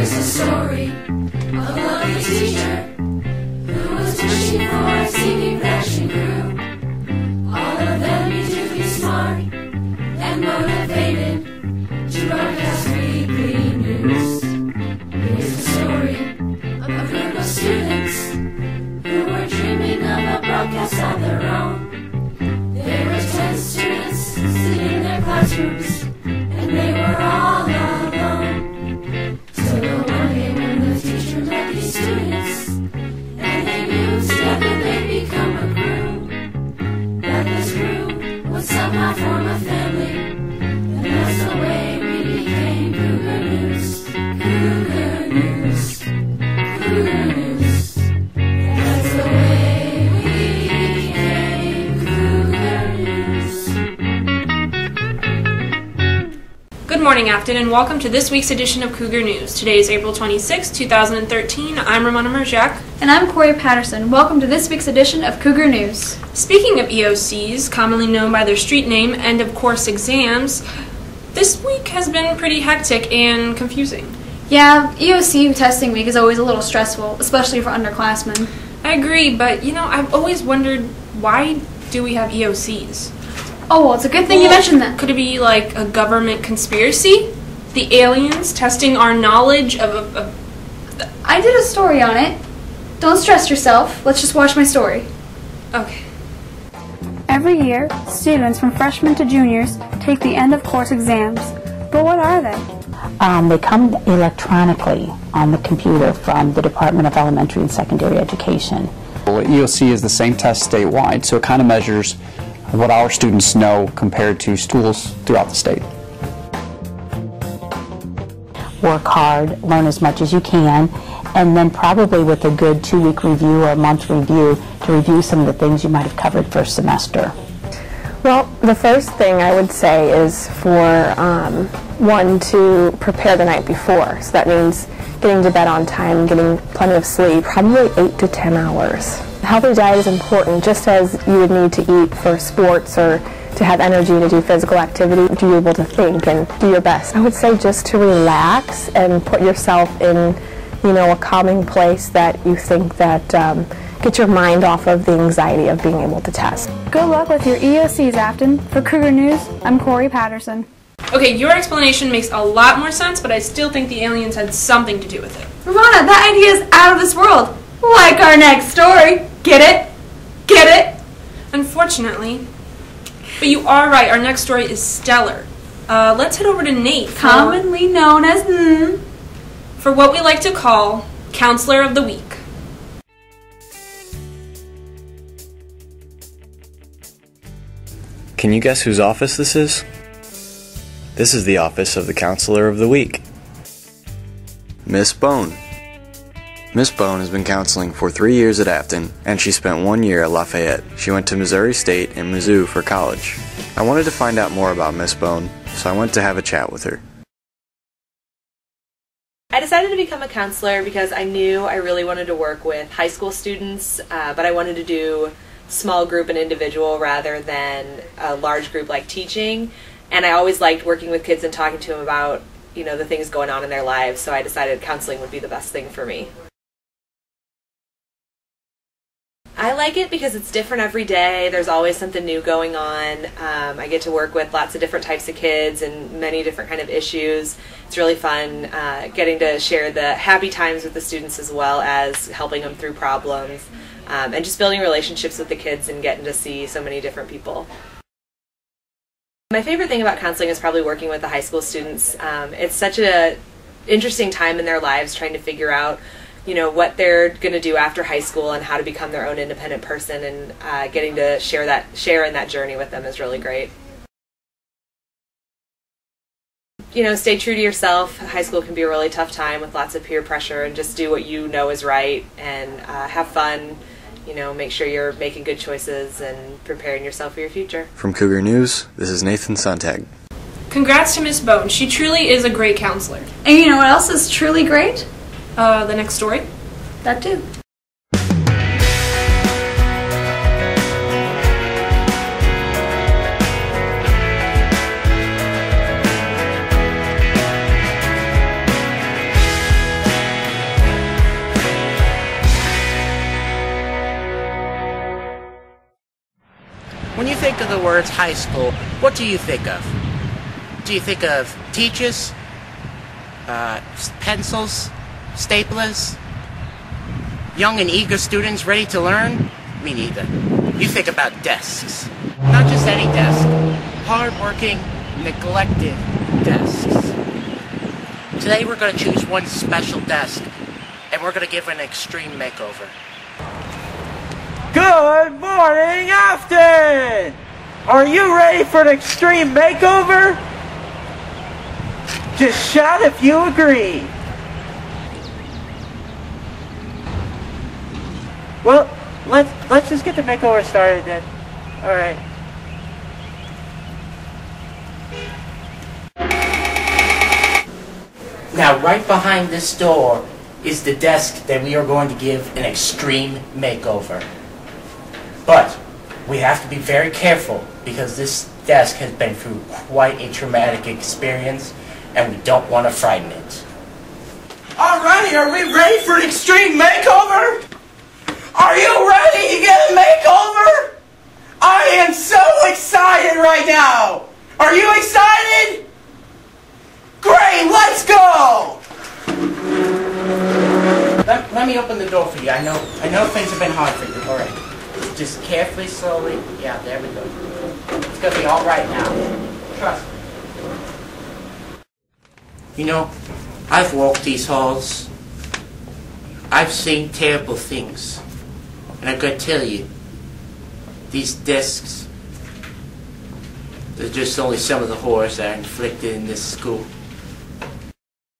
Here's the story of a lovely teacher who was wishing for a singing fashion crew. All of them need to be smart and motivated to broadcast weekly news. Here's the story of a group of students who were dreaming of a broadcast of their own. There were 10 students sitting in their classrooms, and they were all alone. Till the one day when the teacher met these students, and they knew together they'd become a crew. That this crew would somehow form a family, and that's the way we became Cougar News. Cougar News. Cougar News. That's the way we became Cougar News. Good morning, Affton, and welcome to this week's edition of Cougar News. Today is April 26, 2013. I'm Ramona Merjak. And I'm Corey Patterson. Welcome to this week's edition of Cougar News. Speaking of EOCs, commonly known by their street name, end of course exams, this week has been pretty hectic and confusing. Yeah, EOC testing week is always a little stressful, especially for underclassmen. I agree, but I've always wondered, why do we have EOCs? Oh, well, it's a good thing you mentioned that. Could it be like a government conspiracy? The aliens testing our knowledge of I did a story on it. Don't stress yourself. Let's just watch my story. Okay. Every year, students from freshmen to juniors take the end-of-course exams. But what are they? They come electronically on the computer from the Department of Elementary and Secondary Education. Well, EOC is the same test statewide, so it kind of measures what our students know compared to schools throughout the state. Work hard, learn as much as you can, and then probably with a good 2-week review or a month review to review some of the things you might have covered first semester. Well, the first thing I would say is for one to prepare the night before. So that means getting to bed on time, getting plenty of sleep, probably 8 to 10 hours. A healthy diet is important, just as you would need to eat for sports or to have energy to do physical activity, to be able to think and do your best. I would say just to relax and put yourself in, a calming place that you think that get your mind off of the anxiety of being able to test. Good luck with your EOCs, Affton. For Cougar News, I'm Corey Patterson. Okay, your explanation makes a lot more sense, but I still think the aliens had something to do with it. Ramona, that idea is out of this world. Like our next story. Get it? Get it? Unfortunately. But you are right, our next story is stellar. Let's head over to Nate. Commonly known as for what we like to call Counselor of the Week. Can you guess whose office this is? This is the office of the Counselor of the Week. Miss Bone. Miss Bone has been counseling for 3 years at Affton, and she spent 1 year at Lafayette. She went to Missouri State and Mizzou for college. I wanted to find out more about Miss Bone, so I went to have a chat with her. I decided to become a counselor because I knew I really wanted to work with high school students, but I wanted to do small group and individual rather than a large group like teaching. And I always liked working with kids and talking to them about, the things going on in their lives, so I decided counseling would be the best thing for me. I like it because it's different every day. There's always something new going on. I get to work with lots of different types of kids and many different kind of issues. It's really fun getting to share the happy times with the students as well as helping them through problems and just building relationships with the kids and getting to see so many different people. My favorite thing about counseling is probably working with the high school students. It's such an interesting time in their lives trying to figure out what they're going to do after high school and how to become their own independent person, and getting to share in that journey with them is really great. Stay true to yourself. High school can be a really tough time with lots of peer pressure, and just do what you know is right and have fun. Make sure you're making good choices and preparing yourself for your future. From Cougar News, this is Nathan Sontag. Congrats to Miss Bone. She truly is a great counselor. And you know what else is truly great? The next story. That too. words high school, what do you think of? Do you think of teachers, pencils, staplers, young and eager students ready to learn? Me neither. You think about desks. Not just any desk. Hard-working, neglected desks. Today we're going to choose one special desk, and we're going to give it an extreme makeover. Good morning, Affton! Are you ready for an extreme makeover? Just shout if you agree. Well, let's just get the makeover started then. Alright. Now, right behind this door is the desk that we are going to give an extreme makeover. But we have to be very careful because this desk has been through quite a traumatic experience and we don't want to frighten it. Alrighty, are we ready for an extreme makeover? Are you ready to get a makeover? I am so excited right now! Are you excited? Great, let's go! Let me open the door for you. I know things have been hard for you. Alright. Just carefully, slowly. Yeah, there we go. It's gonna be alright now. Trust me. You know, I've walked these halls. I've seen terrible things. And I've got to tell you, these desks, they're just only some of the horrors that are inflicted in this school.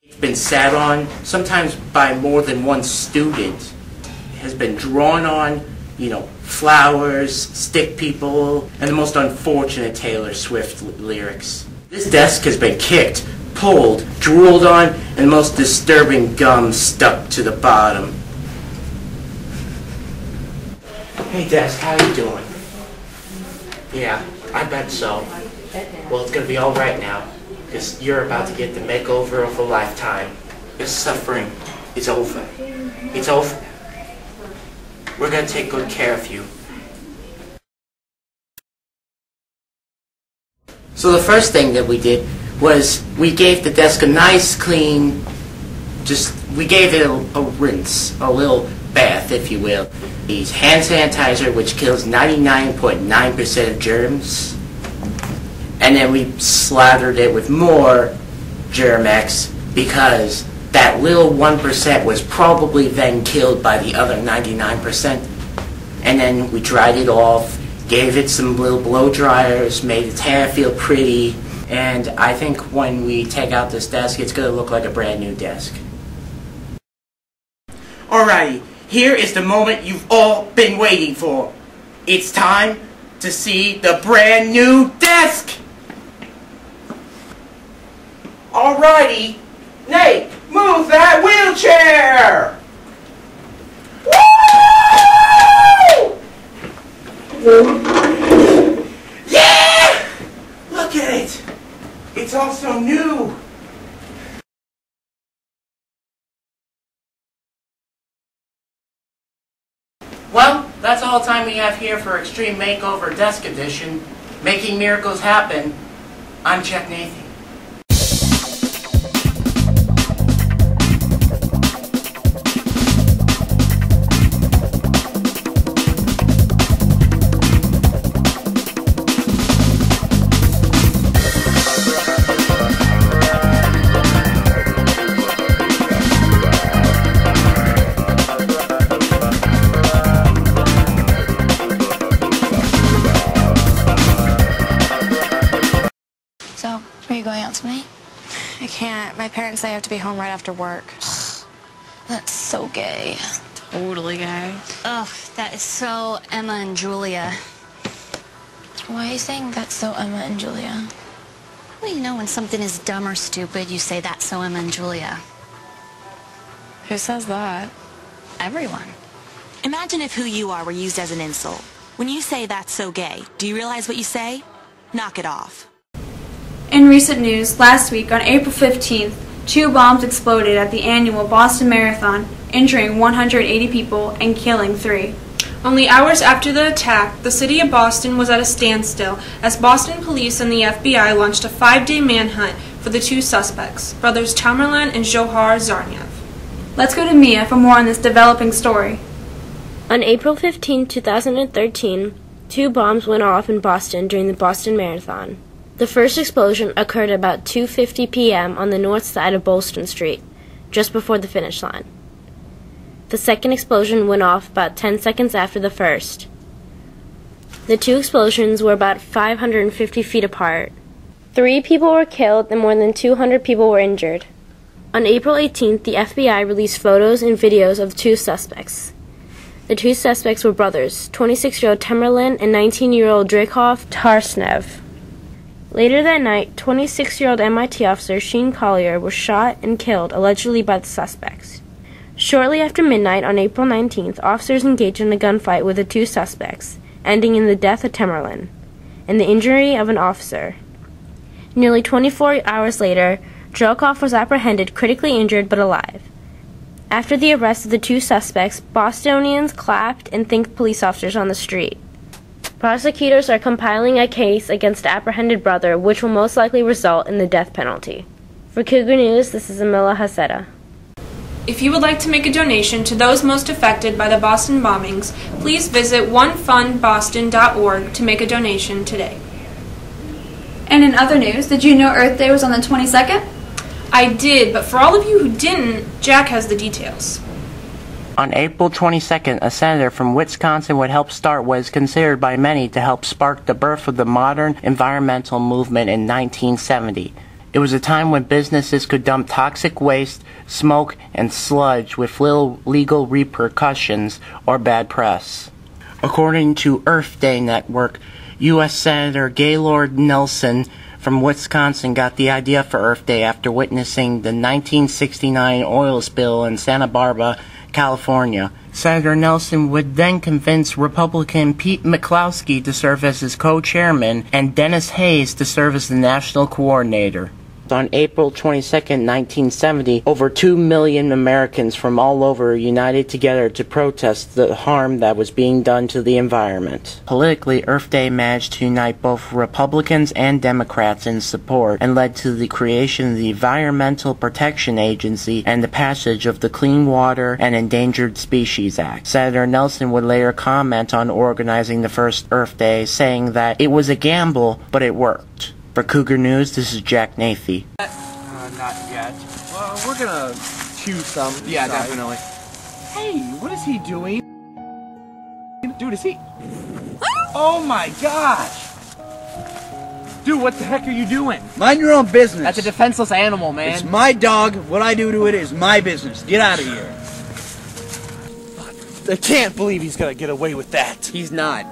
It's been sat on, sometimes by more than one student. It has been drawn on, you know, flowers, stick people, and the most unfortunate Taylor Swift lyrics. This desk has been kicked, pulled, drooled on, and the most disturbing gum stuck to the bottom. Hey desk, how you doing? Yeah, I bet so. Well, it's gonna be alright now, because you're about to get the makeover of a lifetime. Your suffering is over. It's over. We're gonna take good care of you. So the first thing that we did was we gave the desk a nice clean, we gave it a rinse, a little bath, if you will. We used hand sanitizer, which kills 99.9% of germs. And then we slathered it with more Germ-X because that little 1% was probably then killed by the other 99%. And then we dried it off, gave it some little blow dryers, made the hair feel pretty, and I think when we take out this desk, it's going to look like a brand new desk. Alrighty, here is the moment you've all been waiting for. It's time to see the brand new desk! Alrighty, Nate, move that wheelchair! Woo! Yeah! Look at it! It's also new! Well, that's all the time we have here for Extreme Makeover Desk Edition. Making miracles happen. I'm Chuck Nathan. Are you going out tonight? I can't. My parents say I have to be home right after work. That's so gay. Totally gay. Ugh, that is so Emma and Julia. Why are you saying that's so Emma and Julia? Well, you know, when something is dumb or stupid, you say that's so Emma and Julia. Who says that? Everyone. Imagine if who you are were used as an insult. When you say that's so gay, do you realize what you say? Knock it off. In recent news, last week on April 15th, 2 bombs exploded at the annual Boston Marathon, injuring 180 people and killing 3. Only hours after the attack, the city of Boston was at a standstill as Boston police and the FBI launched a 5-day manhunt for the two suspects, brothers Tamerlan and Johar Zarniev. Let's go to Mia for more on this developing story. On April 15, 2013, 2 bombs went off in Boston during the Boston Marathon. The first explosion occurred about 2:50 p.m. on the north side of Bolston Street, just before the finish line. The second explosion went off about 10 seconds after the first. The 2 explosions were about 550 feet apart. 3 people were killed and more than 200 people were injured. On April 18th, the FBI released photos and videos of 2 suspects. The 2 suspects were brothers, 26-year-old Tamerlan and 19-year-old Dreykov Tarsnev. Later that night, 26-year-old MIT officer Sheen Collier was shot and killed, allegedly by the suspects. Shortly after midnight on April 19th, officers engaged in a gunfight with the 2 suspects, ending in the death of Tamerlan and the injury of an officer. Nearly 24 hours later, Dreykov was apprehended, critically injured but alive. After the arrest of the 2 suspects, Bostonians clapped and thanked police officers on the street. Prosecutors are compiling a case against the apprehended brother, which will most likely result in the death penalty. For Cougar News, this is Amila Haseda. If you would like to make a donation to those most affected by the Boston bombings, please visit onefundboston.org to make a donation today. And in other news, did you know Earth Day was on the 22nd? I did, but for all of you who didn't, Jack has the details. On April 22nd, a senator from Wisconsin would help start what is considered by many to help spark the birth of the modern environmental movement in 1970. It was a time when businesses could dump toxic waste, smoke, and sludge with little legal repercussions or bad press. According to Earth Day Network, U.S. Senator Gaylord Nelson from Wisconsin got the idea for Earth Day after witnessing the 1969 oil spill in Santa Barbara, California. Senator Nelson would then convince Republican Pete McCloskey to serve as his co-chairman and Dennis Hayes to serve as the national coordinator. On April 22, 1970, over 2 million Americans from all over united together to protest the harm that was being done to the environment. Politically, Earth Day managed to unite both Republicans and Democrats in support and led to the creation of the Environmental Protection Agency and the passage of the Clean Water and Endangered Species Act. Senator Nelson would later comment on organizing the first Earth Day, saying that it was a gamble, but it worked. For Cougar News, this is Jack Nathy. Not yet. Well, we're gonna choose some. Yeah, definitely. Hey, what is he doing? Dude, is he... Oh my gosh! Dude, what the heck are you doing? Mind your own business. That's a defenseless animal, man. It's my dog. What I do to it is my business. Get out of here. I can't believe he's gonna get away with that. He's not.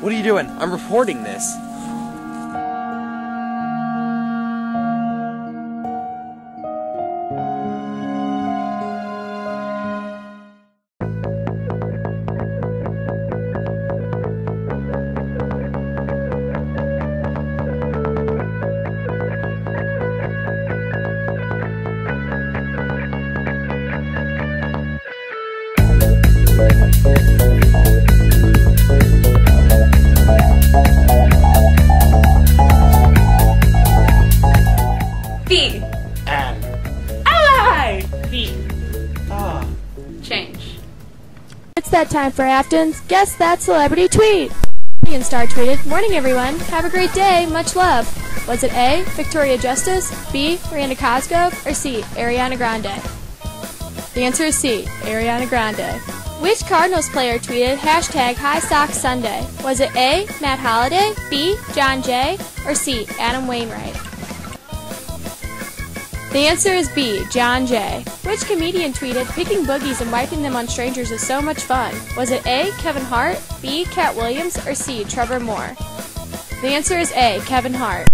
What are you doing? I'm reporting this. B. And I. B. Change. It's that time for Affton's Guess That Celebrity Tweet. Ian Star tweeted, "Morning everyone, have a great day, much love." Was it A, Victoria Justice, B, Miranda Cosgrove, or C, Ariana Grande? The answer is C, Ariana Grande. Which Cardinals player tweeted hashtag High Sox Sunday? Was it A, Matt Holliday, B, John Jay, or C, Adam Wainwright? The answer is B, John Jay. Which comedian tweeted, "Picking boogies and wiping them on strangers is so much fun"? Was it A, Kevin Hart, B, Cat Williams, or C, Trevor Moore? The answer is A, Kevin Hart.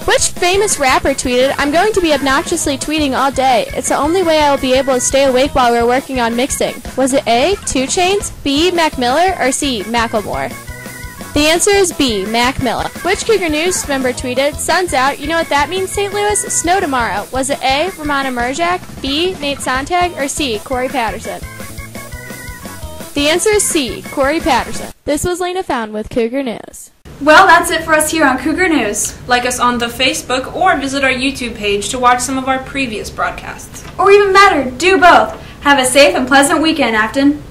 Which famous rapper tweeted, "I'm going to be obnoxiously tweeting all day. It's the only way I will be able to stay awake while we're working on mixing"? Was it A, 2 Chainz, B, Mac Miller, or C, Macklemore? The answer is B, Mac Miller. Which Cougar News member tweeted, "Sun's out, you know what that means, St. Louis? Snow tomorrow"? Was it A, Ramona Merjak, B, Nate Sontag, or C, Corey Patterson? The answer is C, Corey Patterson. This was Lena Found with Cougar News. Well, that's it for us here on Cougar News. Like us on the Facebook or visit our YouTube page to watch some of our previous broadcasts. Or even better, do both. Have a safe and pleasant weekend, Acton.